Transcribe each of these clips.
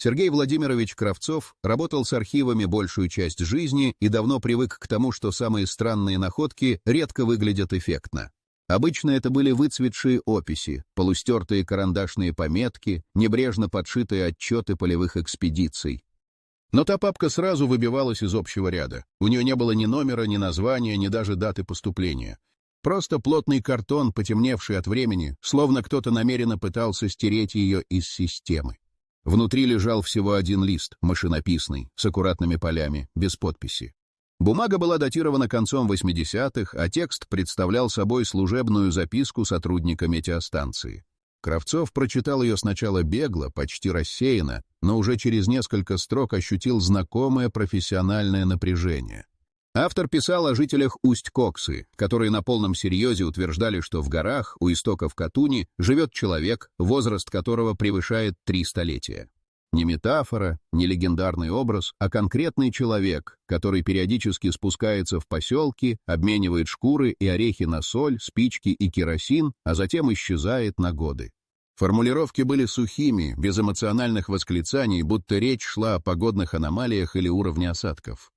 Сергей Владимирович Кравцов работал с архивами большую часть жизни и давно привык к тому, что самые странные находки редко выглядят эффектно. Обычно это были выцветшие описи, полустертые карандашные пометки, небрежно подшитые отчеты полевых экспедиций. Но та папка сразу выбивалась из общего ряда. У нее не было ни номера, ни названия, ни даже даты поступления. Просто плотный картон, потемневший от времени, словно кто-то намеренно пытался стереть ее из системы. Внутри лежал всего один лист, машинописный, с аккуратными полями, без подписи. Бумага была датирована концом 80-х, а текст представлял собой служебную записку сотрудника метеостанции. Кравцов прочитал ее сначала бегло, почти рассеянно, но уже через несколько строк ощутил знакомое профессиональное напряжение. Автор писал о жителях Усть-Коксы, которые на полном серьезе утверждали, что в горах у истоков Катуни живет человек, возраст которого превышает 3 столетия. Не метафора, не легендарный образ, а конкретный человек, который периодически спускается в поселки, обменивает шкуры и орехи на соль, спички и керосин, а затем исчезает на годы. Формулировки были сухими, без эмоциональных восклицаний, будто речь шла о погодных аномалиях или уровне осадков.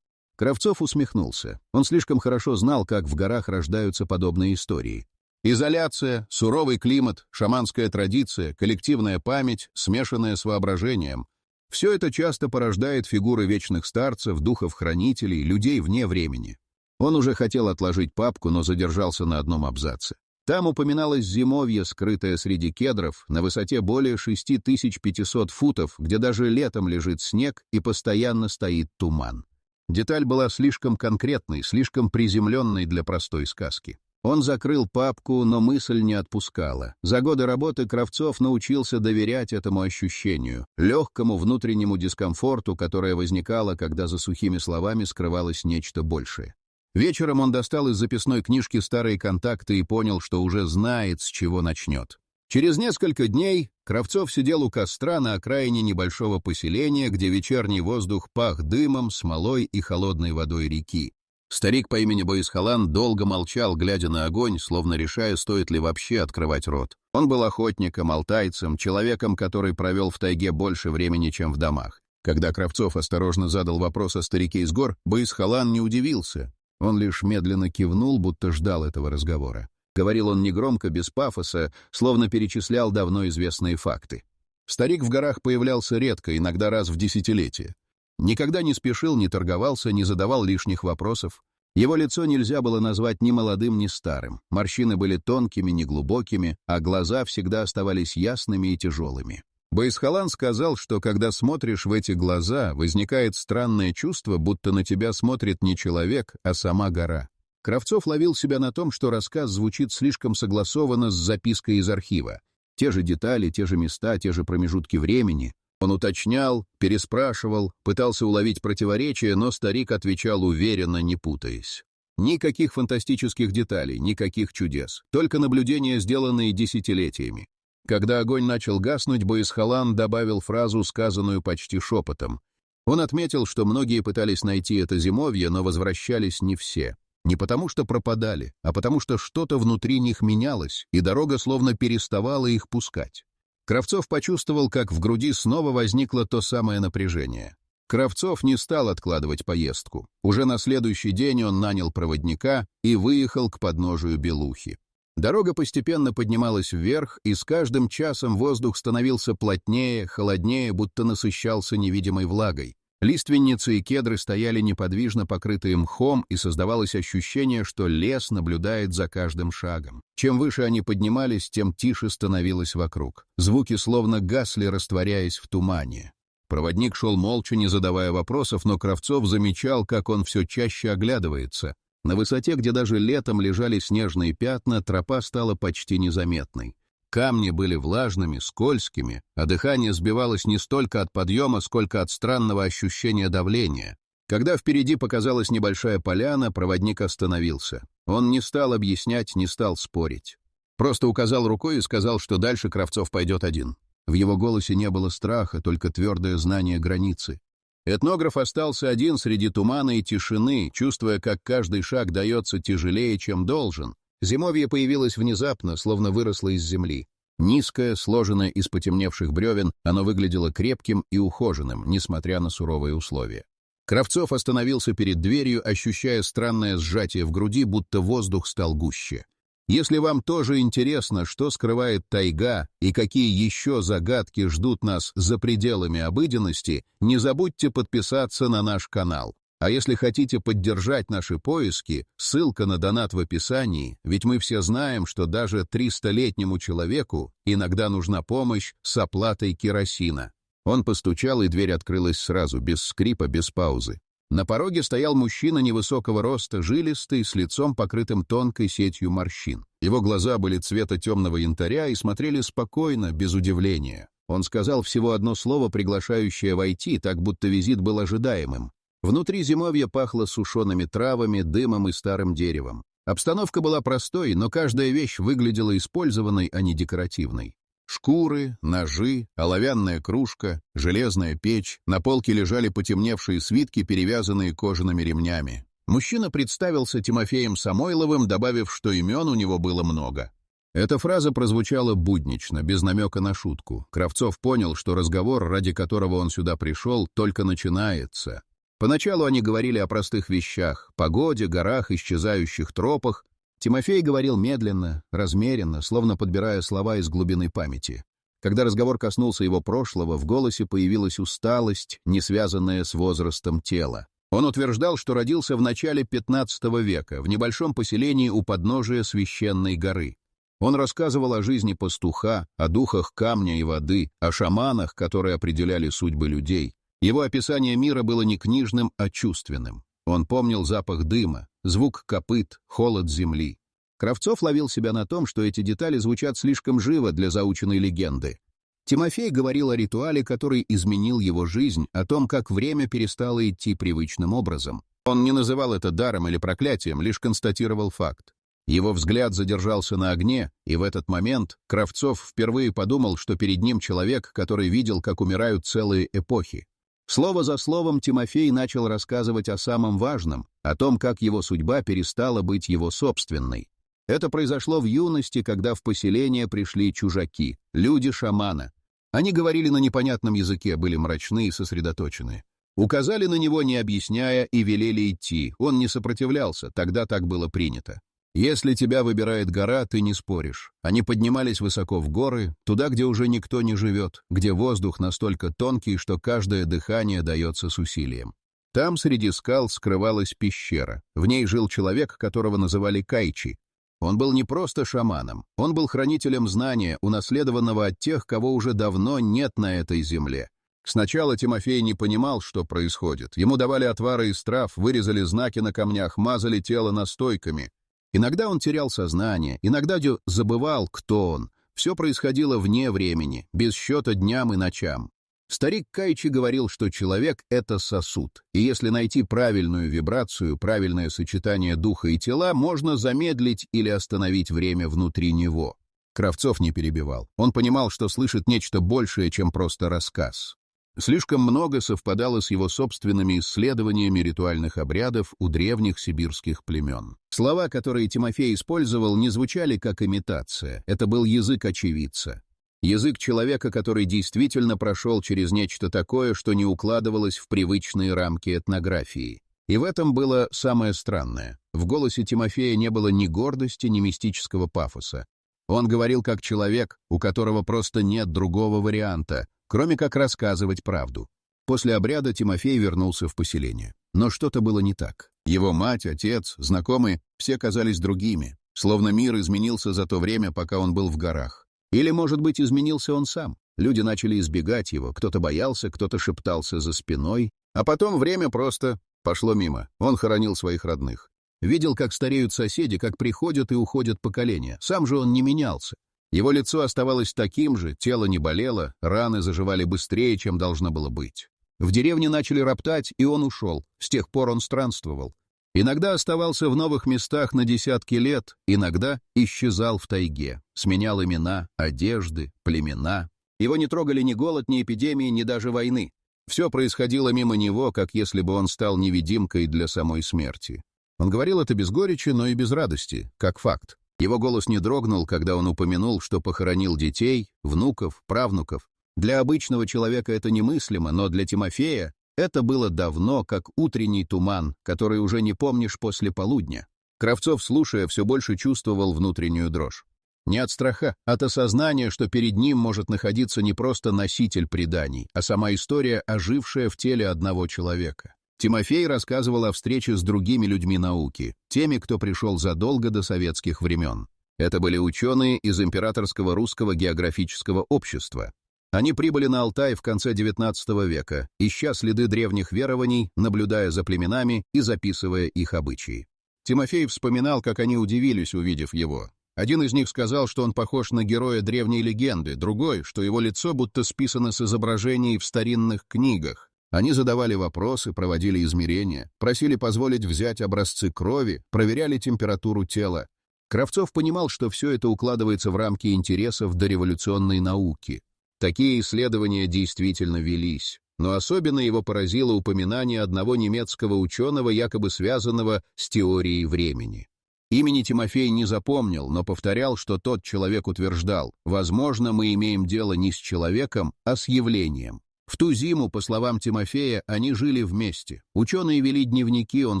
Кравцов усмехнулся. Он слишком хорошо знал, как в горах рождаются подобные истории. Изоляция, суровый климат, шаманская традиция, коллективная память, смешанная с воображением. Все это часто порождает фигуры вечных старцев, духов-хранителей, людей вне времени. Он уже хотел отложить папку, но задержался на одном абзаце. Там упоминалось зимовье, скрытое среди кедров, на высоте более 6500 футов, где даже летом лежит снег и постоянно стоит туман. Деталь была слишком конкретной, слишком приземленной для простой сказки. Он закрыл папку, но мысль не отпускала. За годы работы Кравцов научился доверять этому ощущению, легкому внутреннему дискомфорту, которое возникало, когда за сухими словами скрывалось нечто большее. Вечером он достал из записной книжки старые контакты и понял, что уже знает, с чего начнет. Через несколько дней Кравцов сидел у костра на окраине небольшого поселения, где вечерний воздух пах дымом, смолой и холодной водой реки. Старик по имени Боисхалан долго молчал, глядя на огонь, словно решая, стоит ли вообще открывать рот. Он был охотником, алтайцем, человеком, который провел в тайге больше времени, чем в домах. Когда Кравцов осторожно задал вопрос о старике из гор, Боисхалан не удивился. Он лишь медленно кивнул, будто ждал этого разговора. Говорил он негромко, без пафоса, словно перечислял давно известные факты. Старик в горах появлялся редко, иногда раз в десятилетие. Никогда не спешил, не торговался, не задавал лишних вопросов. Его лицо нельзя было назвать ни молодым, ни старым. Морщины были тонкими, неглубокими, а глаза всегда оставались ясными и тяжелыми. Боисхалан сказал, что когда смотришь в эти глаза, возникает странное чувство, будто на тебя смотрит не человек, а сама гора. Кравцов ловил себя на том, что рассказ звучит слишком согласованно с запиской из архива. Те же детали, те же места, те же промежутки времени. Он уточнял, переспрашивал, пытался уловить противоречия, но старик отвечал уверенно, не путаясь. Никаких фантастических деталей, никаких чудес, только наблюдения, сделанные десятилетиями. Когда огонь начал гаснуть, Боисхалан добавил фразу, сказанную почти шепотом. Он отметил, что многие пытались найти это зимовье, но возвращались не все. Не потому что пропадали, а потому что что-то внутри них менялось, и дорога словно переставала их пускать. Кравцов почувствовал, как в груди снова возникло то самое напряжение. Кравцов не стал откладывать поездку. Уже на следующий день он нанял проводника и выехал к подножию Белухи. Дорога постепенно поднималась вверх, и с каждым часом воздух становился плотнее, холоднее, будто насыщался невидимой влагой. Лиственницы и кедры стояли неподвижно покрытые мхом, и создавалось ощущение, что лес наблюдает за каждым шагом. Чем выше они поднимались, тем тише становилось вокруг. Звуки словно гасли, растворяясь в тумане. Проводник шел молча, не задавая вопросов, но Кравцов замечал, как он все чаще оглядывается. На высоте, где даже летом лежали снежные пятна, тропа стала почти незаметной. Камни были влажными, скользкими, а дыхание сбивалось не столько от подъема, сколько от странного ощущения давления. Когда впереди показалась небольшая поляна, проводник остановился. Он не стал объяснять, не стал спорить. Просто указал рукой и сказал, что дальше Кравцов пойдет один. В его голосе не было страха, только твердое знание границы. Этнограф остался один среди тумана и тишины, чувствуя, как каждый шаг дается тяжелее, чем должен. Зимовье появилось внезапно, словно выросло из земли. Низкое, сложенное из потемневших бревен, оно выглядело крепким и ухоженным, несмотря на суровые условия. Кравцов остановился перед дверью, ощущая странное сжатие в груди, будто воздух стал гуще. Если вам тоже интересно, что скрывает тайга и какие еще загадки ждут нас за пределами обыденности, не забудьте подписаться на наш канал. А если хотите поддержать наши поиски, ссылка на донат в описании, ведь мы все знаем, что даже 300-летнему человеку иногда нужна помощь с оплатой керосина. Он постучал, и дверь открылась сразу, без скрипа, без паузы. На пороге стоял мужчина невысокого роста, жилистый, с лицом, покрытым тонкой сетью морщин. Его глаза были цвета темного янтаря и смотрели спокойно, без удивления. Он сказал всего одно слово, приглашающее войти, так будто визит был ожидаемым. Внутри зимовья пахло сушеными травами, дымом и старым деревом. Обстановка была простой, но каждая вещь выглядела использованной, а не декоративной. Шкуры, ножи, оловянная кружка, железная печь, на полке лежали потемневшие свитки, перевязанные кожаными ремнями. Мужчина представился Тимофеем Самойловым, добавив, что имен у него было много. Эта фраза прозвучала буднично, без намека на шутку. Кравцов понял, что разговор, ради которого он сюда пришел, только начинается. Поначалу они говорили о простых вещах — погоде, горах, исчезающих тропах. Тимофей говорил медленно, размеренно, словно подбирая слова из глубины памяти. Когда разговор коснулся его прошлого, в голосе появилась усталость, не связанная с возрастом тела. Он утверждал, что родился в начале XV века, в небольшом поселении у подножия священной горы. Он рассказывал о жизни пастуха, о духах камня и воды, о шаманах, которые определяли судьбы людей. Его описание мира было не книжным, а чувственным. Он помнил запах дыма, звук копыт, холод земли. Кравцов ловил себя на том, что эти детали звучат слишком живо для заученной легенды. Тимофей говорил о ритуале, который изменил его жизнь, о том, как время перестало идти привычным образом. Он не называл это даром или проклятием, лишь констатировал факт. Его взгляд задержался на огне, и в этот момент Кравцов впервые подумал, что перед ним человек, который видел, как умирают целые эпохи. Слово за словом Тимофей начал рассказывать о самом важном, о том, как его судьба перестала быть его собственной. Это произошло в юности, когда в поселение пришли чужаки, люди шамана. Они говорили на непонятном языке, были мрачны и сосредоточены. Указали на него, не объясняя, и велели идти. Он не сопротивлялся, тогда так было принято. Если тебя выбирает гора, ты не споришь. Они поднимались высоко в горы, туда, где уже никто не живет, где воздух настолько тонкий, что каждое дыхание дается с усилием. Там среди скал скрывалась пещера. В ней жил человек, которого называли Кайчи. Он был не просто шаманом, он был хранителем знания, унаследованного от тех, кого уже давно нет на этой земле. Сначала Тимофей не понимал, что происходит. Ему давали отвары из трав, вырезали знаки на камнях, мазали тело настойками. Иногда он терял сознание, иногда забывал, кто он. Все происходило вне времени, без счета дням и ночам. Старик Кайчи говорил, что человек — это сосуд, и если найти правильную вибрацию, правильное сочетание духа и тела, можно замедлить или остановить время внутри него. Кравцов не перебивал. Он понимал, что слышит нечто большее, чем просто рассказ. Слишком много совпадало с его собственными исследованиями ритуальных обрядов у древних сибирских племен. Слова, которые Тимофей использовал, не звучали как имитация. Это был язык очевидца. Язык человека, который действительно прошел через нечто такое, что не укладывалось в привычные рамки этнографии. И в этом было самое странное. В голосе Тимофея не было ни гордости, ни мистического пафоса. Он говорил как человек, у которого просто нет другого варианта, кроме как рассказывать правду. После обряда Тимофей вернулся в поселение. Но что-то было не так. Его мать, отец, знакомые — все казались другими, словно мир изменился за то время, пока он был в горах. Или, может быть, изменился он сам. Люди начали избегать его, кто-то боялся, кто-то шептался за спиной, а потом время просто пошло мимо. Он хоронил своих родных. Видел, как стареют соседи, как приходят и уходят поколения. Сам же он не менялся. Его лицо оставалось таким же, тело не болело, раны заживали быстрее, чем должно было быть. В деревне начали роптать, и он ушел. С тех пор он странствовал. Иногда оставался в новых местах на десятки лет, иногда исчезал в тайге, сменял имена, одежды, племена. Его не трогали ни голод, ни эпидемии, ни даже войны. Все происходило мимо него, как если бы он стал невидимкой для самой смерти. Он говорил это без горечи, но и без радости, как факт. Его голос не дрогнул, когда он упомянул, что похоронил детей, внуков, правнуков. Для обычного человека это немыслимо, но для Тимофея это было давно, как утренний туман, который уже не помнишь после полудня. Кравцов, слушая, все больше чувствовал внутреннюю дрожь. Не от страха, от осознания, что перед ним может находиться не просто носитель преданий, а сама история, ожившая в теле одного человека. Тимофей рассказывал о встрече с другими людьми науки, теми, кто пришел задолго до советских времен. Это были ученые из Императорского русского географического общества. Они прибыли на Алтай в конце XIX века, ища следы древних верований, наблюдая за племенами и записывая их обычаи. Тимофей вспоминал, как они удивились, увидев его. Один из них сказал, что он похож на героя древней легенды, другой, что его лицо будто списано с изображений в старинных книгах. Они задавали вопросы, проводили измерения, просили позволить взять образцы крови, проверяли температуру тела. Кравцов понимал, что все это укладывается в рамки интересов дореволюционной науки. Такие исследования действительно велись, но особенно его поразило упоминание одного немецкого ученого, якобы связанного с теорией времени. Имени Тимофей не запомнил, но повторял, что тот человек утверждал: «Возможно, мы имеем дело не с человеком, а с явлением». В ту зиму, по словам Тимофея, они жили вместе. Ученые вели дневники, он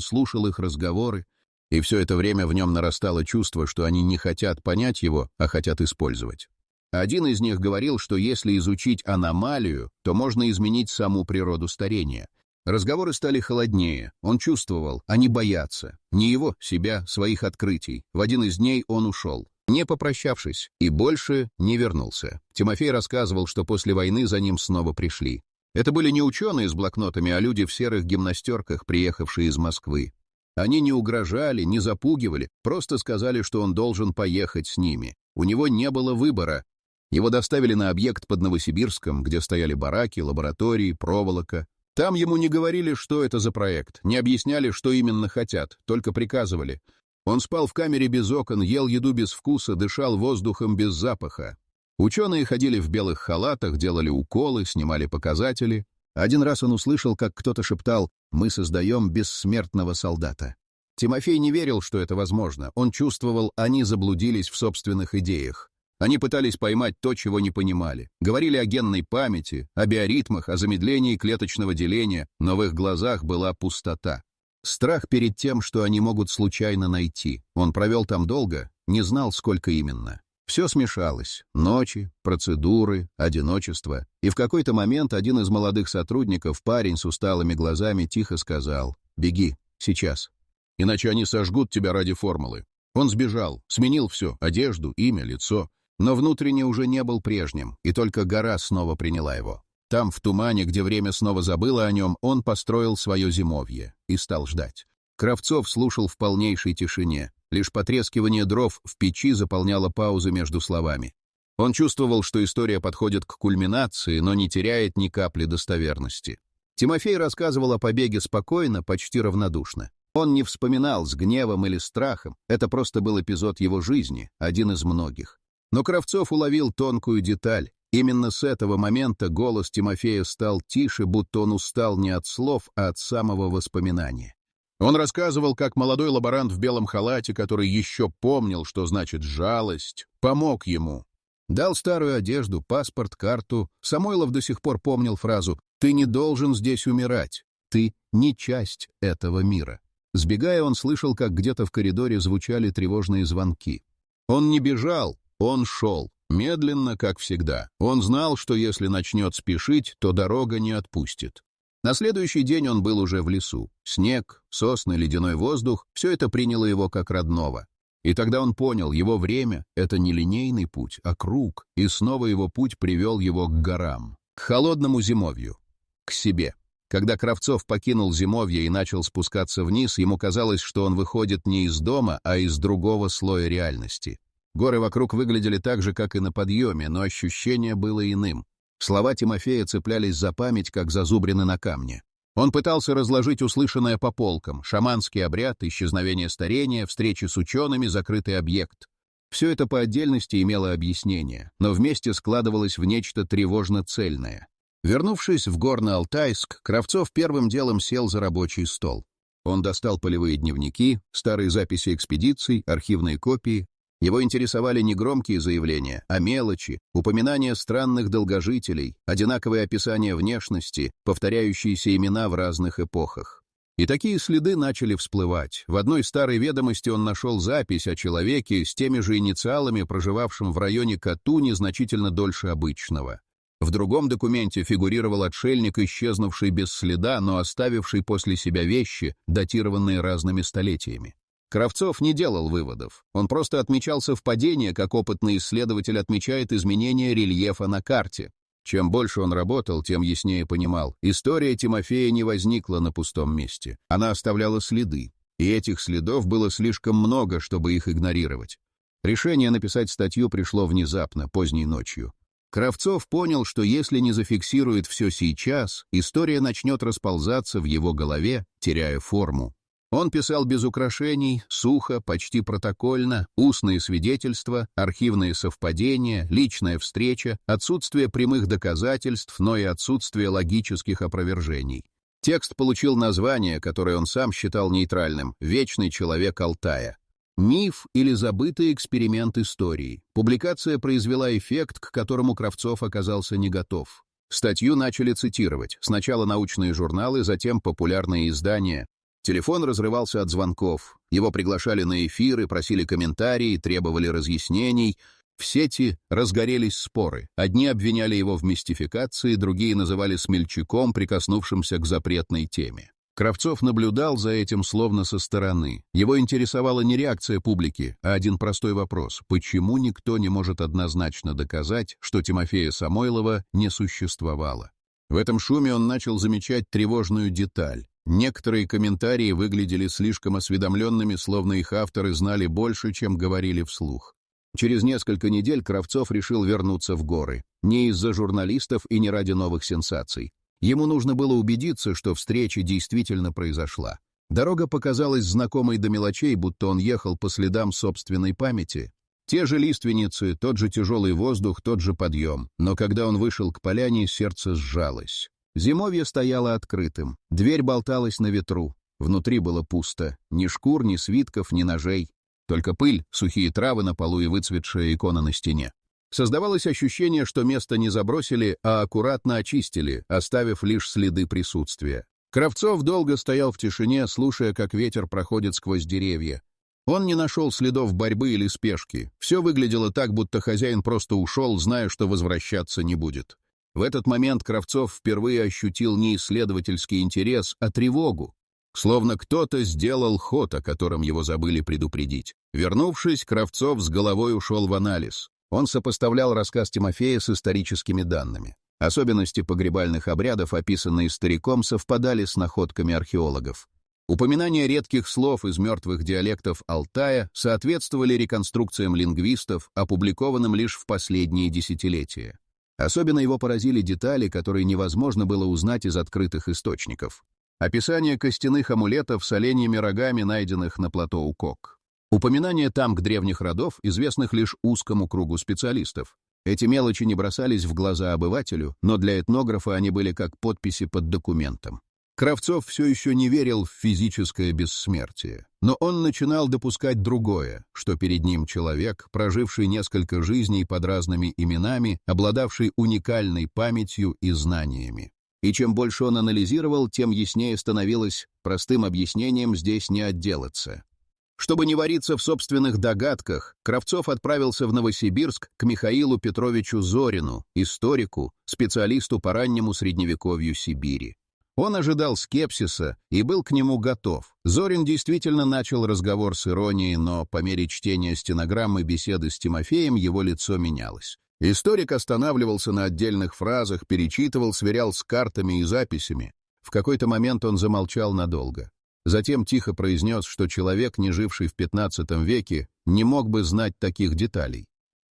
слушал их разговоры, и все это время в нем нарастало чувство, что они не хотят понять его, а хотят использовать. Один из них говорил, что если изучить аномалию, то можно изменить саму природу старения. Разговоры стали холоднее. Он чувствовал, они боятся. Не его, себя, своих открытий. В один из дней он ушел, не попрощавшись, и больше не вернулся. Тимофей рассказывал, что после войны за ним снова пришли. Это были не ученые с блокнотами, а люди в серых гимнастерках, приехавшие из Москвы. Они не угрожали, не запугивали, просто сказали, что он должен поехать с ними. У него не было выбора. Его доставили на объект под Новосибирском, где стояли бараки, лаборатории, проволока. Там ему не говорили, что это за проект, не объясняли, что именно хотят, только приказывали. Он спал в камере без окон, ел еду без вкуса, дышал воздухом без запаха. Ученые ходили в белых халатах, делали уколы, снимали показатели. Один раз он услышал, как кто-то шептал: «Мы создаем бессмертного солдата». Тимофей не верил, что это возможно. Он чувствовал, они заблудились в собственных идеях. Они пытались поймать то, чего не понимали. Говорили о генной памяти, о биоритмах, о замедлении клеточного деления, но в их глазах была пустота. Страх перед тем, что они могут случайно найти. Он провел там долго, не знал, сколько именно. Все смешалось. Ночи, процедуры, одиночество. И в какой-то момент один из молодых сотрудников, парень с усталыми глазами, тихо сказал: «Беги, сейчас. Иначе они сожгут тебя ради формулы». Он сбежал, сменил все: одежду, имя, лицо. Но внутренне уже не был прежним, и только гора снова приняла его. Там, в тумане, где время снова забыло о нем, он построил свое зимовье и стал ждать. Кравцов слушал в полнейшей тишине. Лишь потрескивание дров в печи заполняло паузы между словами. Он чувствовал, что история подходит к кульминации, но не теряет ни капли достоверности. Тимофей рассказывал о побеге спокойно, почти равнодушно. Он не вспоминал с гневом или страхом, это просто был эпизод его жизни, один из многих. Но Кравцов уловил тонкую деталь. Именно с этого момента голос Тимофея стал тише, будто он устал не от слов, а от самого воспоминания. Он рассказывал, как молодой лаборант в белом халате, который еще помнил, что значит жалость, помог ему. Дал старую одежду, паспорт, карту. Самойлов до сих пор помнил фразу: «Ты не должен здесь умирать. Ты не часть этого мира». Сбегая, он слышал, как где-то в коридоре звучали тревожные звонки. Он не бежал. Он шел, медленно, как всегда. Он знал, что если начнет спешить, то дорога не отпустит. На следующий день он был уже в лесу. Снег, сосны, ледяной воздух — все это приняло его как родного. И тогда он понял, его время — это не линейный путь, а круг, и снова его путь привел его к горам, к холодному зимовью, к себе. Когда Кравцов покинул зимовье и начал спускаться вниз, ему казалось, что он выходит не из дома, а из другого слоя реальности. Горы вокруг выглядели так же, как и на подъеме, но ощущение было иным. Слова Тимофея цеплялись за память, как зазубрины на камне. Он пытался разложить услышанное по полкам: шаманский обряд, исчезновение старения, встречи с учеными, закрытый объект. Все это по отдельности имело объяснение, но вместе складывалось в нечто тревожно-цельное. Вернувшись в Горно-Алтайск, Кравцов первым делом сел за рабочий стол. Он достал полевые дневники, старые записи экспедиций, архивные копии. Его интересовали не громкие заявления, а мелочи, упоминания странных долгожителей, одинаковые описания внешности, повторяющиеся имена в разных эпохах. И такие следы начали всплывать. В одной старой ведомости он нашел запись о человеке с теми же инициалами, проживавшем в районе Катуни значительно дольше обычного. В другом документе фигурировал отшельник, исчезнувший без следа, но оставивший после себя вещи, датированные разными столетиями. Кравцов не делал выводов. Он просто отмечал совпадения, как опытный исследователь отмечает изменения рельефа на карте. Чем больше он работал, тем яснее понимал, история Тимофея не возникла на пустом месте. Она оставляла следы, и этих следов было слишком много, чтобы их игнорировать. Решение написать статью пришло внезапно, поздней ночью. Кравцов понял, что если не зафиксирует все сейчас, история начнет расползаться в его голове, теряя форму. Он писал без украшений, сухо, почти протокольно, устные свидетельства, архивные совпадения, личная встреча, отсутствие прямых доказательств, но и отсутствие логических опровержений. Текст получил название, которое он сам считал нейтральным «Вечный человек Алтая». Миф или забытый эксперимент истории. Публикация произвела эффект, к которому Кравцов оказался не готов. Статью начали цитировать. Сначала научные журналы, затем популярные издания. Телефон разрывался от звонков. Его приглашали на эфиры, просили комментарии, требовали разъяснений. В сети разгорелись споры. Одни обвиняли его в мистификации, другие называли смельчаком, прикоснувшимся к запретной теме. Кравцов наблюдал за этим словно со стороны. Его интересовала не реакция публики, а один простой вопрос: почему никто не может однозначно доказать, что Тимофея Самойлова не существовало? В этом шуме он начал замечать тревожную деталь. Некоторые комментарии выглядели слишком осведомленными, словно их авторы знали больше, чем говорили вслух. Через несколько недель Кравцов решил вернуться в горы. Не из-за журналистов и не ради новых сенсаций. Ему нужно было убедиться, что встреча действительно произошла. Дорога показалась знакомой до мелочей, будто он ехал по следам собственной памяти. Те же лиственницы, тот же тяжелый воздух, тот же подъем. Но когда он вышел к поляне, сердце сжалось. Зимовье стояло открытым, дверь болталась на ветру. Внутри было пусто, ни шкур, ни свитков, ни ножей. Только пыль, сухие травы на полу и выцветшая икона на стене. Создавалось ощущение, что место не забросили, а аккуратно очистили, оставив лишь следы присутствия. Кравцов долго стоял в тишине, слушая, как ветер проходит сквозь деревья. Он не нашел следов борьбы или спешки. Все выглядело так, будто хозяин просто ушел, зная, что возвращаться не будет. В этот момент Кравцов впервые ощутил не исследовательский интерес, а тревогу. Словно кто-то сделал ход, о котором его забыли предупредить. Вернувшись, Кравцов с головой ушел в анализ. Он сопоставлял рассказ Тимофея с историческими данными. Особенности погребальных обрядов, описанные стариком, совпадали с находками археологов. Упоминания редких слов из мертвых диалектов Алтая соответствовали реконструкциям лингвистов, опубликованным лишь в последние десятилетия. Особенно его поразили детали, которые невозможно было узнать из открытых источников. Описание костяных амулетов с оленьими рогами, найденных на плато Укок. Упоминание тамг древних родов, известных лишь узкому кругу специалистов. Эти мелочи не бросались в глаза обывателю, но для этнографа они были как подписи под документом. Кравцов все еще не верил в физическое бессмертие, но он начинал допускать другое, что перед ним человек, проживший несколько жизней под разными именами, обладавший уникальной памятью и знаниями. И чем больше он анализировал, тем яснее становилось: простым объяснением здесь не отделаться. Чтобы не вариться в собственных догадках, Кравцов отправился в Новосибирск к Михаилу Петровичу Зорину, историку, специалисту по раннему средневековью Сибири. Он ожидал скепсиса и был к нему готов. Зорин действительно начал разговор с иронией, но по мере чтения стенограммы беседы с Тимофеем его лицо менялось. Историк останавливался на отдельных фразах, перечитывал, сверял с картами и записями. В какой-то момент он замолчал надолго. Затем тихо произнес, что человек, не живший в XV веке, не мог бы знать таких деталей.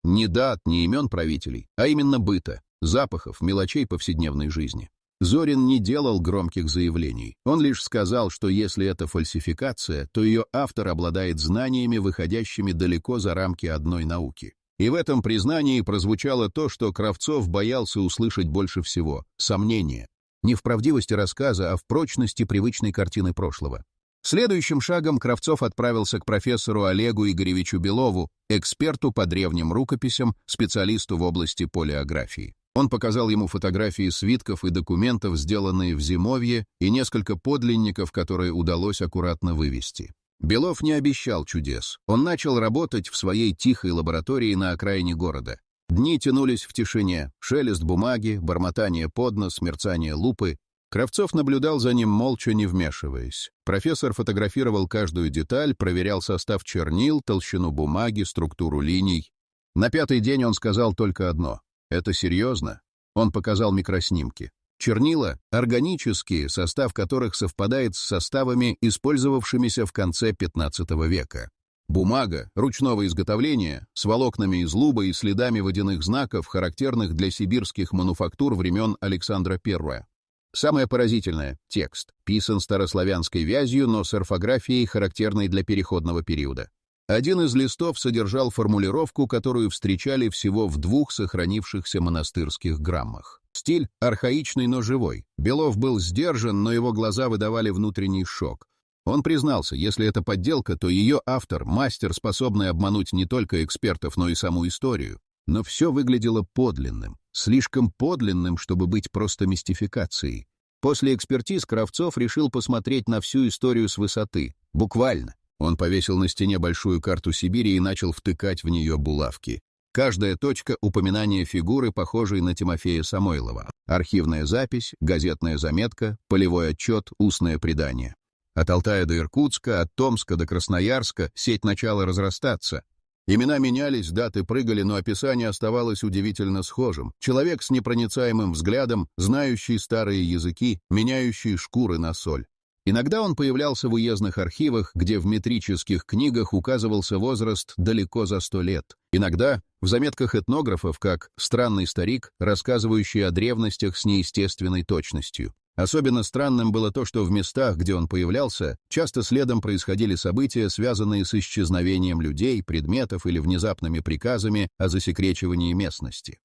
Ни дат, ни имен правителей, а именно быта, запахов, мелочей повседневной жизни. Зорин не делал громких заявлений. Он лишь сказал, что если это фальсификация, то ее автор обладает знаниями, выходящими далеко за рамки одной науки. И в этом признании прозвучало то, что Кравцов боялся услышать больше всего — сомнение. Не в правдивости рассказа, а в прочности привычной картины прошлого. Следующим шагом Кравцов отправился к профессору Олегу Игоревичу Белову, эксперту по древним рукописям, специалисту в области палеографии. Он показал ему фотографии свитков и документов, сделанные в зимовье, и несколько подлинников, которые удалось аккуратно вывести. Белов не обещал чудес. Он начал работать в своей тихой лаборатории на окраине города. Дни тянулись в тишине, шелест бумаги, бормотание под нос, мерцание лупы. Кравцов наблюдал за ним молча, не вмешиваясь. Профессор фотографировал каждую деталь, проверял состав чернил, толщину бумаги, структуру линий. На 5-й день он сказал только одно: «Это серьезно?» Он показал микроснимки. Чернила — органические, состав которых совпадает с составами, использовавшимися в конце XV века. Бумага ручного изготовления, с волокнами из луба и следами водяных знаков, характерных для сибирских мануфактур времен Александра I. Самое поразительное — текст, писан старославянской вязью, но с орфографией, характерной для переходного периода. Один из листов содержал формулировку, которую встречали всего в 2 сохранившихся монастырских граммах. Стиль архаичный, но живой. Белов был сдержан, но его глаза выдавали внутренний шок. Он признался, если это подделка, то ее автор — мастер, способный обмануть не только экспертов, но и саму историю. Но все выглядело подлинным. Слишком подлинным, чтобы быть просто мистификацией. После экспертиз Кравцов решил посмотреть на всю историю с высоты. Буквально. Он повесил на стене большую карту Сибири и начал втыкать в нее булавки. Каждая точка — упоминание фигуры, похожей на Тимофея Самойлова. Архивная запись, газетная заметка, полевой отчет, устное предание. От Алтая до Иркутска, от Томска до Красноярска сеть начала разрастаться. Имена менялись, даты прыгали, но описание оставалось удивительно схожим. Человек с непроницаемым взглядом, знающий старые языки, меняющий шкуры на соль. Иногда он появлялся в уездных архивах, где в метрических книгах указывался возраст далеко за 100 лет. Иногда в заметках этнографов, как «странный старик», рассказывающий о древностях с неестественной точностью. Особенно странным было то, что в местах, где он появлялся, часто следом происходили события, связанные с исчезновением людей, предметов или внезапными приказами о засекречивании местности.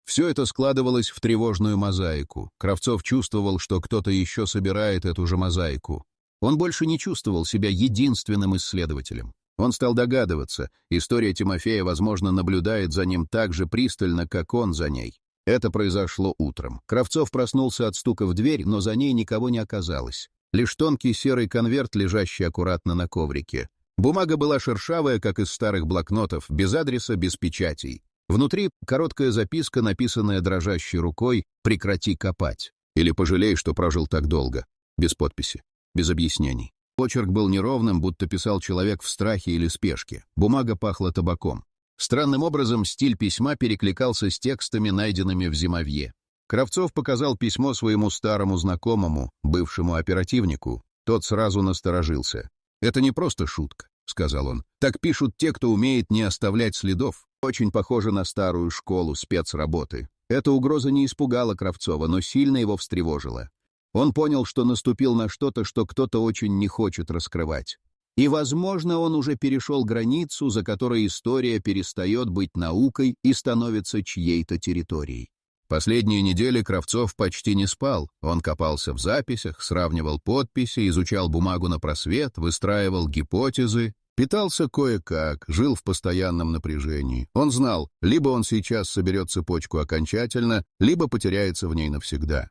Все это складывалось в тревожную мозаику. Кравцов чувствовал, что кто-то еще собирает эту же мозаику. Он больше не чувствовал себя единственным исследователем. Он стал догадываться, история Тимофея, возможно, наблюдает за ним так же пристально, как он за ней. Это произошло утром. Кравцов проснулся от стука в дверь, но за ней никого не оказалось. Лишь тонкий серый конверт, лежащий аккуратно на коврике. Бумага была шершавая, как из старых блокнотов, без адреса, без печатей. Внутри короткая записка, написанная дрожащей рукой: «Прекрати копать» или «Пожалей, что прожил так долго». Без подписи, без объяснений. Почерк был неровным, будто писал человек в страхе или спешке. Бумага пахла табаком. Странным образом стиль письма перекликался с текстами, найденными в зимовье. Кравцов показал письмо своему старому знакомому, бывшему оперативнику. Тот сразу насторожился. «Это не просто шутка», — сказал он. «Так пишут те, кто умеет не оставлять следов. Очень похоже на старую школу спецработы». Эта угроза не испугала Кравцова, но сильно его встревожила. Он понял, что наступил на что-то, что кто-то очень не хочет раскрывать. И, возможно, он уже перешел границу, за которой история перестает быть наукой и становится чьей-то территорией. Последние недели Кравцов почти не спал. Он копался в записях, сравнивал подписи, изучал бумагу на просвет, выстраивал гипотезы, питался кое-как, жил в постоянном напряжении. Он знал, либо он сейчас соберет цепочку окончательно, либо потеряется в ней навсегда.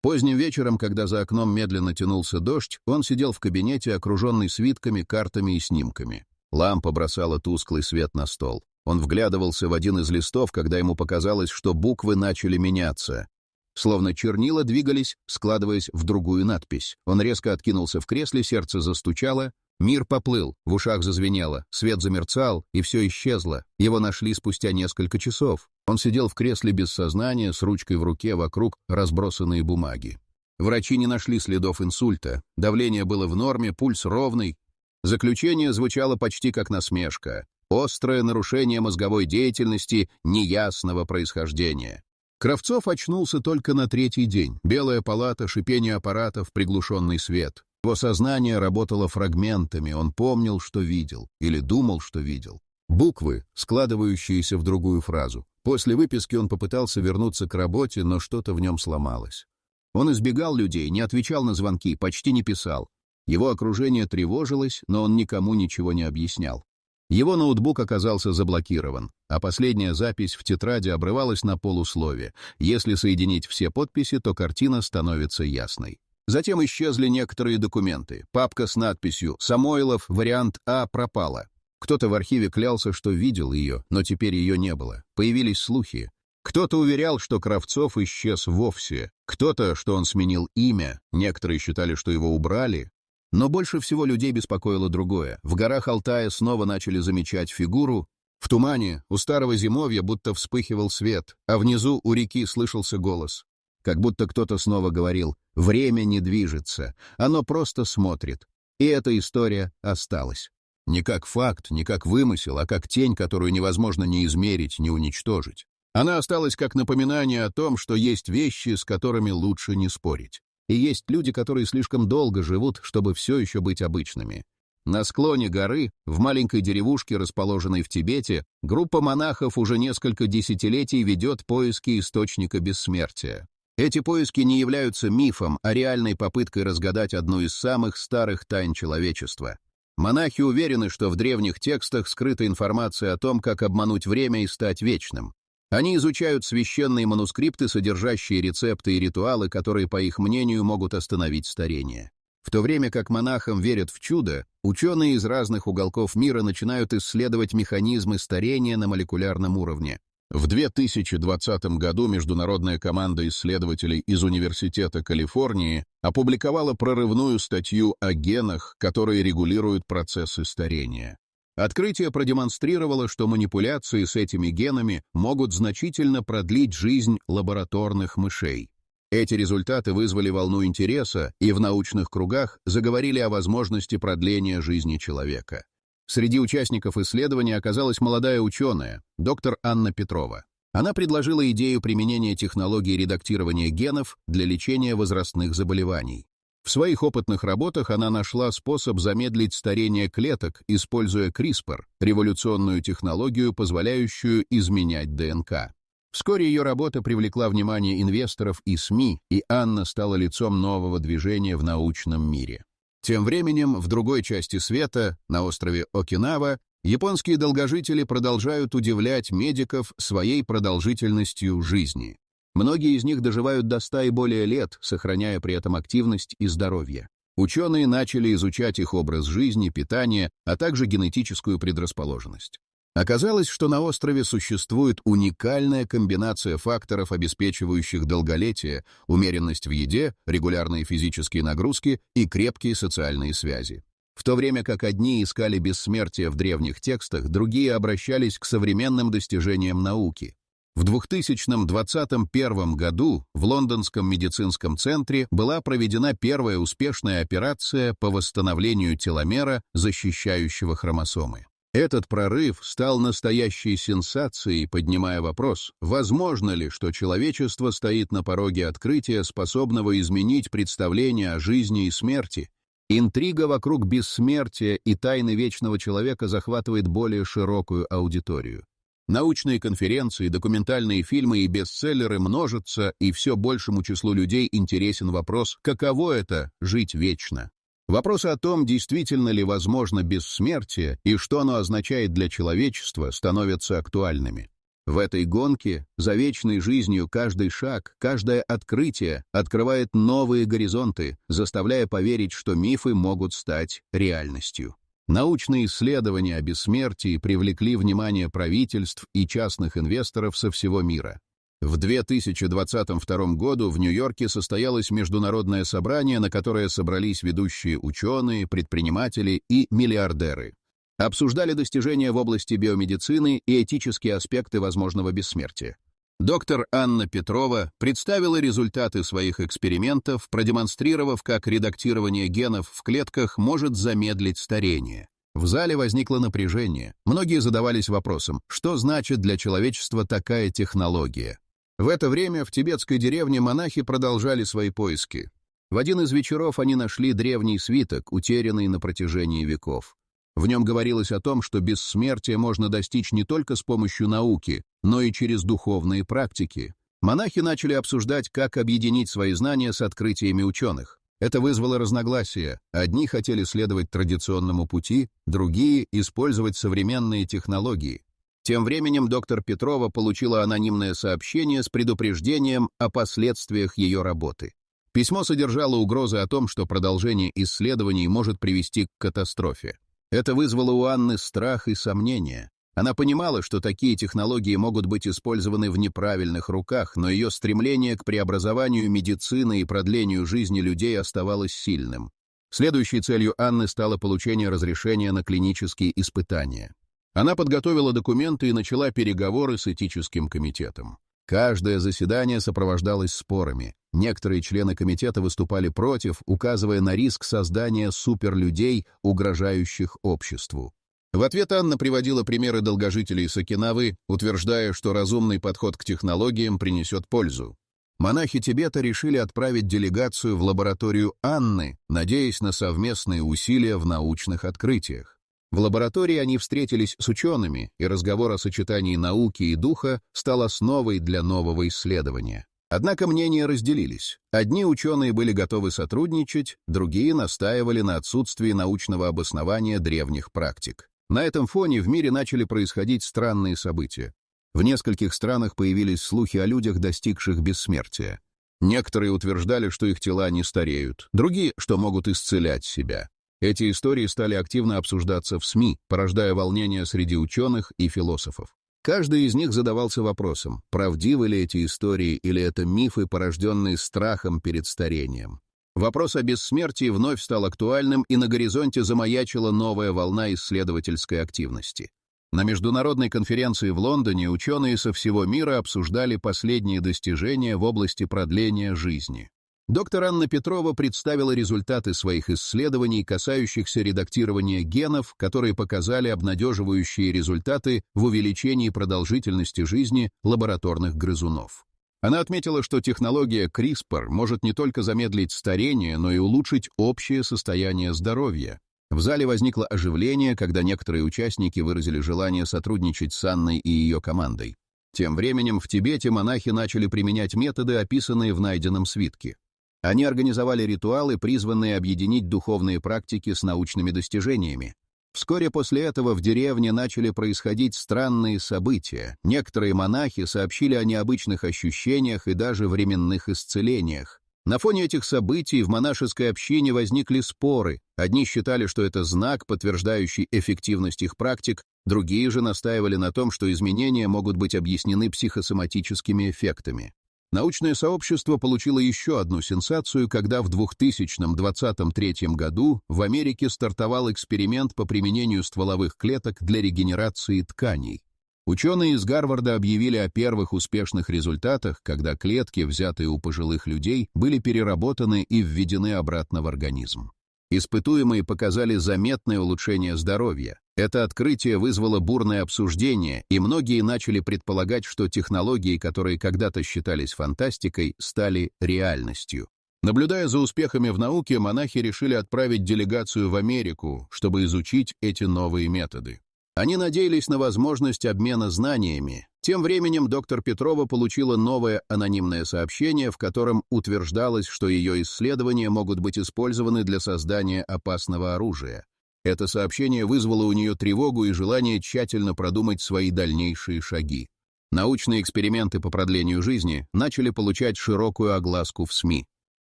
Поздним вечером, когда за окном медленно тянулся дождь, он сидел в кабинете, окруженный свитками, картами и снимками. Лампа бросала тусклый свет на стол. Он вглядывался в один из листов, когда ему показалось, что буквы начали меняться. Словно чернила двигались, складываясь в другую надпись. Он резко откинулся в кресле, сердце застучало. Мир поплыл, в ушах зазвенело, свет замерцал, и все исчезло. Его нашли спустя несколько часов. Он сидел в кресле без сознания, с ручкой в руке, вокруг разбросанные бумаги. Врачи не нашли следов инсульта. Давление было в норме, пульс ровный. Заключение звучало почти как насмешка. Острое нарушение мозговой деятельности неясного происхождения. Кравцов очнулся только на 3-й день. Белая палата, шипение аппаратов, приглушенный свет. Его сознание работало фрагментами, он помнил, что видел, или думал, что видел. Буквы, складывающиеся в другую фразу. После выписки он попытался вернуться к работе, но что-то в нем сломалось. Он избегал людей, не отвечал на звонки, почти не писал. Его окружение тревожилось, но он никому ничего не объяснял. Его ноутбук оказался заблокирован, а последняя запись в тетради обрывалась на полуслове. Если соединить все подписи, то картина становится ясной. Затем исчезли некоторые документы. Папка с надписью «Самойлов, вариант А» пропала. Кто-то в архиве клялся, что видел ее, но теперь ее не было. Появились слухи. Кто-то уверял, что Кравцов исчез вовсе. Кто-то, что он сменил имя. Некоторые считали, что его убрали. Но больше всего людей беспокоило другое. В горах Алтая снова начали замечать фигуру. В тумане у старого зимовья будто вспыхивал свет, а внизу у реки слышался голос. Как будто кто-то снова говорил: «Время не движется, оно просто смотрит». И эта история осталась. Не как факт, не как вымысел, а как тень, которую невозможно ни измерить, ни уничтожить. Она осталась как напоминание о том, что есть вещи, с которыми лучше не спорить. И есть люди, которые слишком долго живут, чтобы все еще быть обычными. На склоне горы, в маленькой деревушке, расположенной в Тибете, группа монахов уже несколько десятилетий ведет поиски источника бессмертия. Эти поиски не являются мифом, а реальной попыткой разгадать одну из самых старых тайн человечества. Монахи уверены, что в древних текстах скрыта информация о том, как обмануть время и стать вечным. Они изучают священные манускрипты, содержащие рецепты и ритуалы, которые, по их мнению, могут остановить старение. В то время как монахам верят в чудо, ученые из разных уголков мира начинают исследовать механизмы старения на молекулярном уровне. В 2020 году международная команда исследователей из Университета Калифорнии опубликовала прорывную статью о генах, которые регулируют процессы старения. Открытие продемонстрировало, что манипуляции с этими генами могут значительно продлить жизнь лабораторных мышей. Эти результаты вызвали волну интереса, и в научных кругах заговорили о возможности продления жизни человека. Среди участников исследования оказалась молодая ученая, доктор Анна Петрова. Она предложила идею применения технологий редактирования генов для лечения возрастных заболеваний. В своих опытных работах она нашла способ замедлить старение клеток, используя CRISPR, революционную технологию, позволяющую изменять ДНК. Вскоре ее работа привлекла внимание инвесторов и СМИ, и Анна стала лицом нового движения в научном мире. Тем временем, в другой части света, на острове Окинава, японские долгожители продолжают удивлять медиков своей продолжительностью жизни. Многие из них доживают до 100 и более лет, сохраняя при этом активность и здоровье. Ученые начали изучать их образ жизни, питание, а также генетическую предрасположенность. Оказалось, что на острове существует уникальная комбинация факторов, обеспечивающих долголетие, умеренность в еде, регулярные физические нагрузки и крепкие социальные связи. В то время как одни искали бессмертие в древних текстах, другие обращались к современным достижениям науки. В 2021 году в Лондонском медицинском центре была проведена первая успешная операция по восстановлению теломера, защищающего хромосомы. Этот прорыв стал настоящей сенсацией, поднимая вопрос, возможно ли, что человечество стоит на пороге открытия, способного изменить представление о жизни и смерти. Интрига вокруг бессмертия и тайны вечного человека захватывает более широкую аудиторию. Научные конференции, документальные фильмы и бестселлеры множатся, и все большему числу людей интересен вопрос, каково это — жить вечно. Вопросы о том, действительно ли возможно бессмертие и что оно означает для человечества, становятся актуальными. В этой гонке за вечной жизнью каждый шаг, каждое открытие открывает новые горизонты, заставляя поверить, что мифы могут стать реальностью. Научные исследования о бессмертии привлекли внимание правительств и частных инвесторов со всего мира. В 2022 году в Нью-Йорке состоялось международное собрание, на которое собрались ведущие ученые, предприниматели и миллиардеры. Обсуждали достижения в области биомедицины и этические аспекты возможного бессмертия. Доктор Анна Петрова представила результаты своих экспериментов, продемонстрировав, как редактирование генов в клетках может замедлить старение. В зале возникло напряжение. Многие задавались вопросом, что значит для человечества такая технология. В это время в тибетской деревне монахи продолжали свои поиски. В один из вечеров они нашли древний свиток, утерянный на протяжении веков. В нем говорилось о том, что бессмертие можно достичь не только с помощью науки, но и через духовные практики. Монахи начали обсуждать, как объединить свои знания с открытиями ученых. Это вызвало разногласия. Одни хотели следовать традиционному пути, другие — использовать современные технологии. Тем временем доктор Петрова получила анонимное сообщение с предупреждением о последствиях ее работы. Письмо содержало угрозы о том, что продолжение исследований может привести к катастрофе. Это вызвало у Анны страх и сомнения. Она понимала, что такие технологии могут быть использованы в неправильных руках, но ее стремление к преобразованию медицины и продлению жизни людей оставалось сильным. Следующей целью Анны стало получение разрешения на клинические испытания. Она подготовила документы и начала переговоры с этическим комитетом. Каждое заседание сопровождалось спорами. Некоторые члены комитета выступали против, указывая на риск создания суперлюдей, угрожающих обществу. В ответ Анна приводила примеры долгожителей с Окинавы, утверждая, что разумный подход к технологиям принесет пользу. Монахи Тибета решили отправить делегацию в лабораторию Анны, надеясь на совместные усилия в научных открытиях. В лаборатории они встретились с учеными, и разговор о сочетании науки и духа стал основой для нового исследования. Однако мнения разделились. Одни ученые были готовы сотрудничать, другие настаивали на отсутствии научного обоснования древних практик. На этом фоне в мире начали происходить странные события. В нескольких странах появились слухи о людях, достигших бессмертия. Некоторые утверждали, что их тела не стареют, другие, что могут исцелять себя. Эти истории стали активно обсуждаться в СМИ, порождая волнения среди ученых и философов. Каждый из них задавался вопросом, правдивы ли эти истории или это мифы, порожденные страхом перед старением. Вопрос о бессмертии вновь стал актуальным, и на горизонте замаячила новая волна исследовательской активности. На международной конференции в Лондоне ученые со всего мира обсуждали последние достижения в области продления жизни. Доктор Анна Петрова представила результаты своих исследований, касающихся редактирования генов, которые показали обнадеживающие результаты в увеличении продолжительности жизни лабораторных грызунов. Она отметила, что технология CRISPR может не только замедлить старение, но и улучшить общее состояние здоровья. В зале возникло оживление, когда некоторые участники выразили желание сотрудничать с Анной и ее командой. Тем временем в Тибете монахи начали применять методы, описанные в найденном свитке. Они организовали ритуалы, призванные объединить духовные практики с научными достижениями. Вскоре после этого в деревне начали происходить странные события. Некоторые монахи сообщили о необычных ощущениях и даже временных исцелениях. На фоне этих событий в монашеской общине возникли споры. Одни считали, что это знак, подтверждающий эффективность их практик, другие же настаивали на том, что изменения могут быть объяснены психосоматическими эффектами. Научное сообщество получило еще одну сенсацию, когда в 2023 году в Америке стартовал эксперимент по применению стволовых клеток для регенерации тканей. Ученые из Гарварда объявили о первых успешных результатах, когда клетки, взятые у пожилых людей, были переработаны и введены обратно в организм. Испытуемые показали заметное улучшение здоровья. Это открытие вызвало бурное обсуждение, и многие начали предполагать, что технологии, которые когда-то считались фантастикой, стали реальностью. Наблюдая за успехами в науке, монахи решили отправить делегацию в Америку, чтобы изучить эти новые методы. Они надеялись на возможность обмена знаниями. Тем временем доктор Петрова получила новое анонимное сообщение, в котором утверждалось, что ее исследования могут быть использованы для создания опасного оружия. Это сообщение вызвало у нее тревогу и желание тщательно продумать свои дальнейшие шаги. Научные эксперименты по продлению жизни начали получать широкую огласку в СМИ.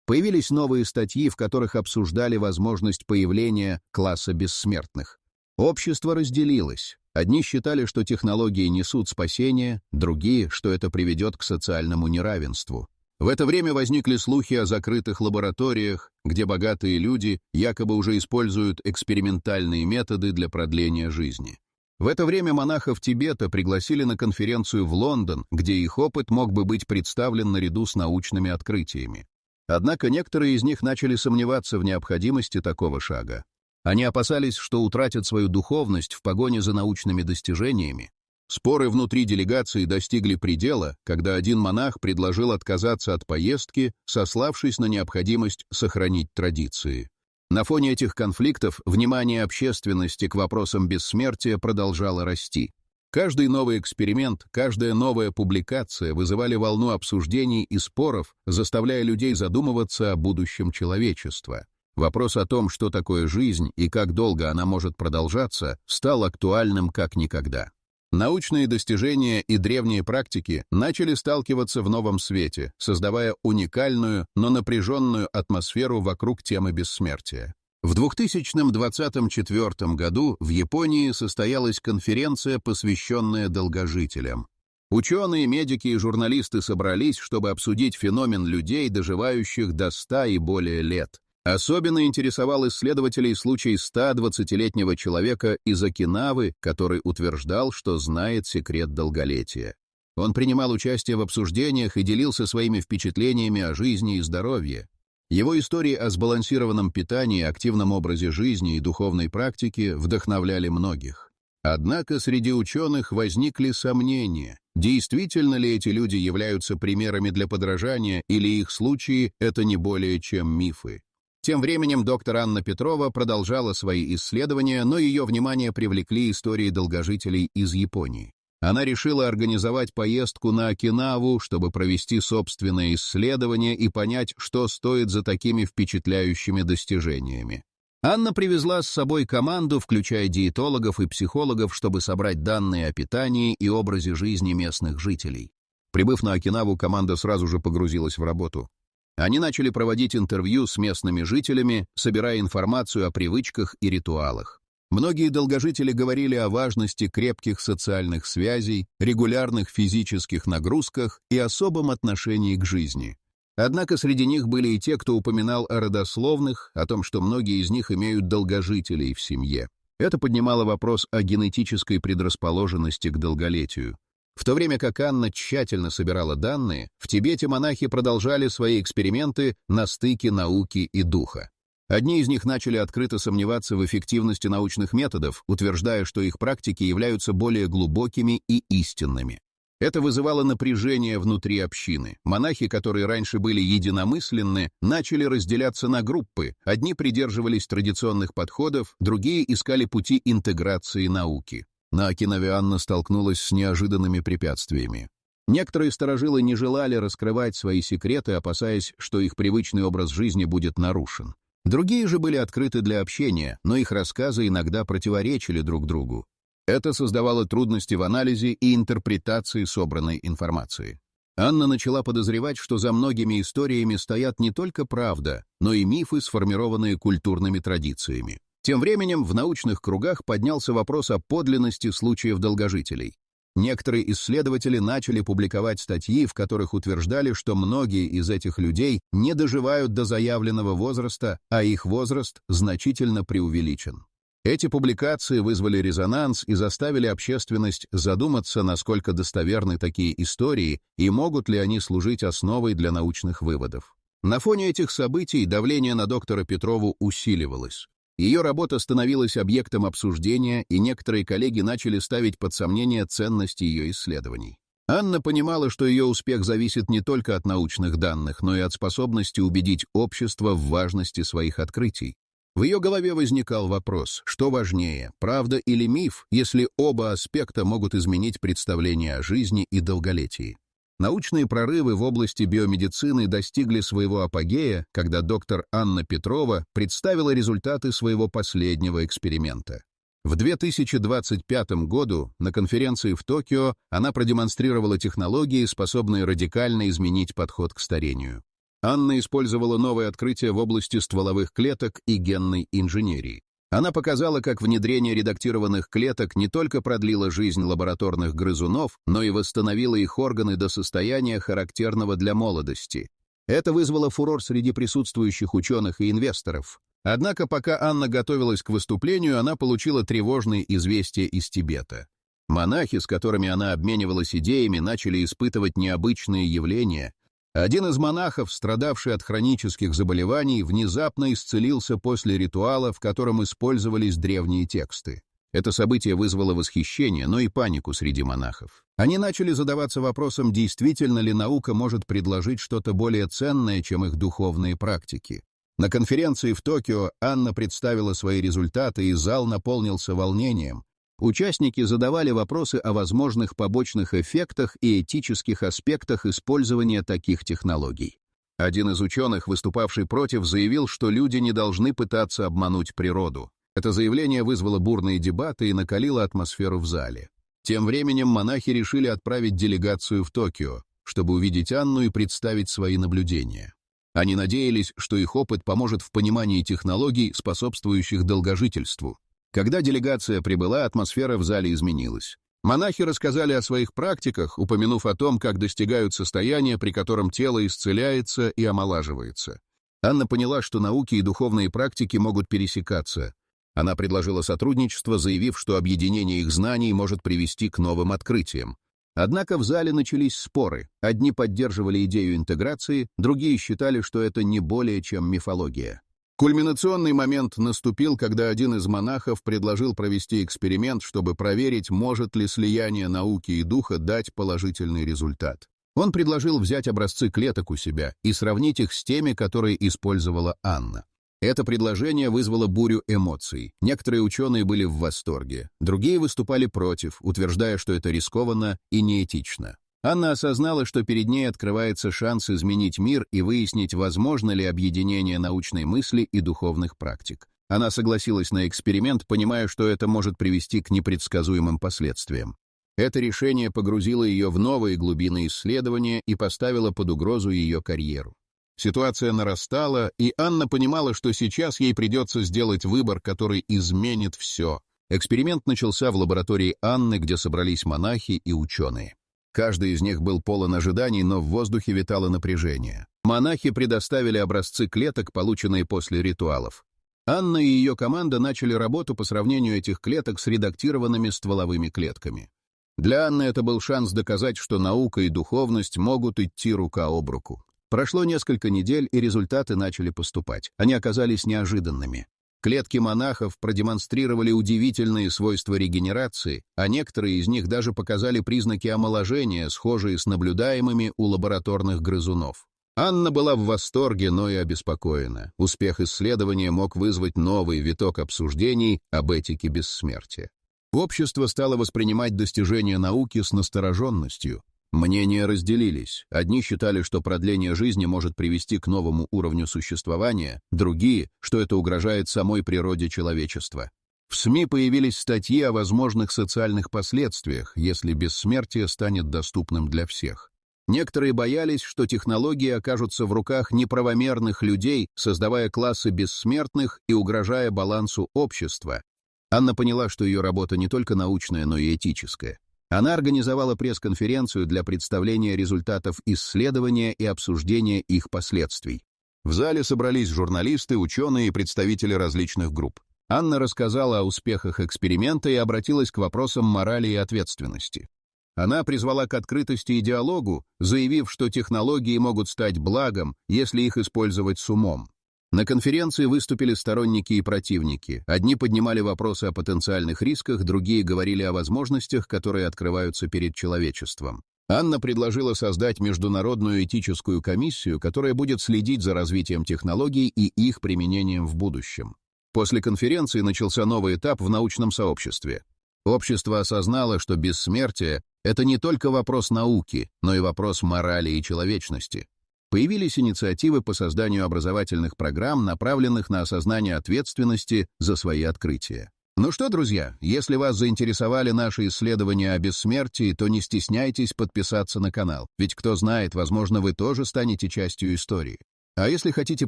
Появились новые статьи, в которых обсуждали возможность появления класса бессмертных. Общество разделилось. Одни считали, что технологии несут спасение, другие, что это приведет к социальному неравенству. В это время возникли слухи о закрытых лабораториях, где богатые люди якобы уже используют экспериментальные методы для продления жизни. В это время монахов Тибета пригласили на конференцию в Лондон, где их опыт мог бы быть представлен наряду с научными открытиями. Однако некоторые из них начали сомневаться в необходимости такого шага. Они опасались, что утратят свою духовность в погоне за научными достижениями. Споры внутри делегации достигли предела, когда один монах предложил отказаться от поездки, сославшись на необходимость сохранить традиции. На фоне этих конфликтов внимание общественности к вопросам бессмертия продолжало расти. Каждый новый эксперимент, каждая новая публикация вызывали волну обсуждений и споров, заставляя людей задумываться о будущем человечества. Вопрос о том, что такое жизнь и как долго она может продолжаться, стал актуальным как никогда. Научные достижения и древние практики начали сталкиваться в новом свете, создавая уникальную, но напряженную атмосферу вокруг темы бессмертия. В 2024 году в Японии состоялась конференция, посвященная долгожителям. Ученые, медики и журналисты собрались, чтобы обсудить феномен людей, доживающих до 100 и более лет. Особенно интересовал исследователей случай 120-летнего человека из Окинавы, который утверждал, что знает секрет долголетия. Он принимал участие в обсуждениях и делился своими впечатлениями о жизни и здоровье. Его истории о сбалансированном питании, активном образе жизни и духовной практике вдохновляли многих. Однако среди ученых возникли сомнения, действительно ли эти люди являются примерами для подражания или их случаи — это не более чем мифы. Тем временем доктор Анна Петрова продолжала свои исследования, но ее внимание привлекли истории долгожителей из Японии. Она решила организовать поездку на Окинаву, чтобы провести собственное исследование и понять, что стоит за такими впечатляющими достижениями. Анна привезла с собой команду, включая диетологов и психологов, чтобы собрать данные о питании и образе жизни местных жителей. Прибыв на Окинаву, команда сразу же погрузилась в работу. Они начали проводить интервью с местными жителями, собирая информацию о привычках и ритуалах. Многие долгожители говорили о важности крепких социальных связей, регулярных физических нагрузках и особом отношении к жизни. Однако среди них были и те, кто упоминал о родословных, о том, что многие из них имеют долгожителей в семье. Это поднимало вопрос о генетической предрасположенности к долголетию. В то время как Анна тщательно собирала данные, в Тибете монахи продолжали свои эксперименты на стыке науки и духа. Одни из них начали открыто сомневаться в эффективности научных методов, утверждая, что их практики являются более глубокими и истинными. Это вызывало напряжение внутри общины. Монахи, которые раньше были единомысленны, начали разделяться на группы. Одни придерживались традиционных подходов, другие искали пути интеграции науки. На Окинаве Анна столкнулась с неожиданными препятствиями. Некоторые старожилы не желали раскрывать свои секреты, опасаясь, что их привычный образ жизни будет нарушен. Другие же были открыты для общения, но их рассказы иногда противоречили друг другу. Это создавало трудности в анализе и интерпретации собранной информации. Анна начала подозревать, что за многими историями стоят не только правда, но и мифы, сформированные культурными традициями. Тем временем в научных кругах поднялся вопрос о подлинности случаев долгожителей. Некоторые исследователи начали публиковать статьи, в которых утверждали, что многие из этих людей не доживают до заявленного возраста, а их возраст значительно преувеличен. Эти публикации вызвали резонанс и заставили общественность задуматься, насколько достоверны такие истории и могут ли они служить основой для научных выводов. На фоне этих событий давление на доктора Петрову усиливалось. Ее работа становилась объектом обсуждения, и некоторые коллеги начали ставить под сомнение ценность ее исследований. Анна понимала, что ее успех зависит не только от научных данных, но и от способности убедить общество в важности своих открытий. В ее голове возникал вопрос, что важнее, правда или миф, если оба аспекта могут изменить представление о жизни и долголетии. Научные прорывы в области биомедицины достигли своего апогея, когда доктор Анна Петрова представила результаты своего последнего эксперимента. В 2025 году на конференции в Токио она продемонстрировала технологии, способные радикально изменить подход к старению. Анна использовала новые открытия в области стволовых клеток и генной инженерии. Она показала, как внедрение редактированных клеток не только продлило жизнь лабораторных грызунов, но и восстановило их органы до состояния, характерного для молодости. Это вызвало фурор среди присутствующих ученых и инвесторов. Однако, пока Анна готовилась к выступлению, она получила тревожные известия из Тибета. Монахи, с которыми она обменивалась идеями, начали испытывать необычные явления. Один из монахов, страдавший от хронических заболеваний, внезапно исцелился после ритуала, в котором использовались древние тексты. Это событие вызвало восхищение, но и панику среди монахов. Они начали задаваться вопросом, действительно ли наука может предложить что-то более ценное, чем их духовные практики. На конференции в Токио Анна представила свои результаты, и зал наполнился волнением. Участники задавали вопросы о возможных побочных эффектах и этических аспектах использования таких технологий. Один из ученых, выступавший против, заявил, что люди не должны пытаться обмануть природу. Это заявление вызвало бурные дебаты и накалило атмосферу в зале. Тем временем монахи решили отправить делегацию в Токио, чтобы увидеть Анну и представить свои наблюдения. Они надеялись, что их опыт поможет в понимании технологий, способствующих долгожительству. Когда делегация прибыла, атмосфера в зале изменилась. Монахи рассказали о своих практиках, упомянув о том, как достигают состояния, при котором тело исцеляется и омолаживается. Анна поняла, что науки и духовные практики могут пересекаться. Она предложила сотрудничество, заявив, что объединение их знаний может привести к новым открытиям. Однако в зале начались споры. Одни поддерживали идею интеграции, другие считали, что это не более чем мифология. Кульминационный момент наступил, когда один из монахов предложил провести эксперимент, чтобы проверить, может ли слияние науки и духа дать положительный результат. Он предложил взять образцы клеток у себя и сравнить их с теми, которые использовала Анна. Это предложение вызвало бурю эмоций. Некоторые ученые были в восторге, другие выступали против, утверждая, что это рискованно и неэтично. Анна осознала, что перед ней открывается шанс изменить мир и выяснить, возможно ли объединение научной мысли и духовных практик. Она согласилась на эксперимент, понимая, что это может привести к непредсказуемым последствиям. Это решение погрузило ее в новые глубины исследования и поставило под угрозу ее карьеру. Ситуация нарастала, и Анна понимала, что сейчас ей придется сделать выбор, который изменит все. Эксперимент начался в лаборатории Анны, где собрались монахи и ученые. Каждый из них был полон ожиданий, но в воздухе витало напряжение. Монахи предоставили образцы клеток, полученные после ритуалов. Анна и ее команда начали работу по сравнению этих клеток с редактированными стволовыми клетками. Для Анны это был шанс доказать, что наука и духовность могут идти рука об руку. Прошло несколько недель, и результаты начали поступать. Они оказались неожиданными. Клетки монахов продемонстрировали удивительные свойства регенерации, а некоторые из них даже показали признаки омоложения, схожие с наблюдаемыми у лабораторных грызунов. Анна была в восторге, но и обеспокоена. Успех исследования мог вызвать новый виток обсуждений об этике бессмертия. Общество стало воспринимать достижения науки с настороженностью. Мнения разделились. Одни считали, что продление жизни может привести к новому уровню существования, другие, что это угрожает самой природе человечества. В СМИ появились статьи о возможных социальных последствиях, если бессмертие станет доступным для всех. Некоторые боялись, что технологии окажутся в руках неправомерных людей, создавая классы бессмертных и угрожая балансу общества. Анна поняла, что ее работа не только научная, но и этическая. Она организовала пресс-конференцию для представления результатов исследования и обсуждения их последствий. В зале собрались журналисты, ученые и представители различных групп. Анна рассказала о успехах эксперимента и обратилась к вопросам морали и ответственности. Она призвала к открытости и диалогу, заявив, что технологии могут стать благом, если их использовать с умом. На конференции выступили сторонники и противники. Одни поднимали вопросы о потенциальных рисках, другие говорили о возможностях, которые открываются перед человечеством. Анна предложила создать международную этическую комиссию, которая будет следить за развитием технологий и их применением в будущем. После конференции начался новый этап в научном сообществе. Общество осознало, что бессмертие — это не только вопрос науки, но и вопрос морали и человечности. Появились инициативы по созданию образовательных программ, направленных на осознание ответственности за свои открытия. Ну что, друзья, если вас заинтересовали наши исследования о бессмертии, то не стесняйтесь подписаться на канал, ведь кто знает, возможно, вы тоже станете частью истории. А если хотите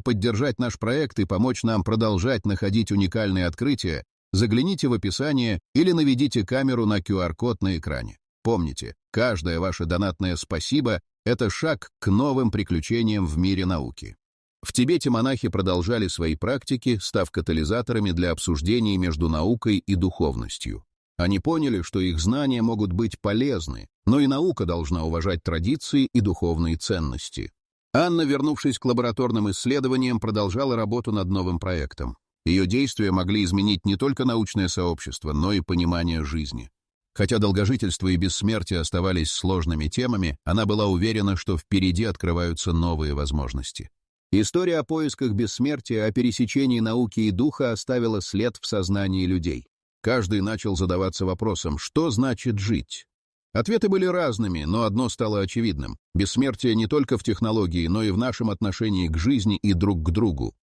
поддержать наш проект и помочь нам продолжать находить уникальные открытия, загляните в описание или наведите камеру на QR-код на экране. Помните, каждое ваше донатное спасибо — это шаг к новым приключениям в мире науки. В Тибете монахи продолжали свои практики, став катализаторами для обсуждений между наукой и духовностью. Они поняли, что их знания могут быть полезны, но и наука должна уважать традиции и духовные ценности. Анна, вернувшись к лабораторным исследованиям, продолжала работу над новым проектом. Ее действия могли изменить не только научное сообщество, но и понимание жизни. Хотя долгожительство и бессмертие оставались сложными темами, она была уверена, что впереди открываются новые возможности. История о поисках бессмертия, о пересечении науки и духа оставила след в сознании людей. каждый начал задаваться вопросом, что значит жить? Ответы были разными, но одно стало очевидным. Бессмертие не только в технологии, но и в нашем отношении к жизни и друг к другу.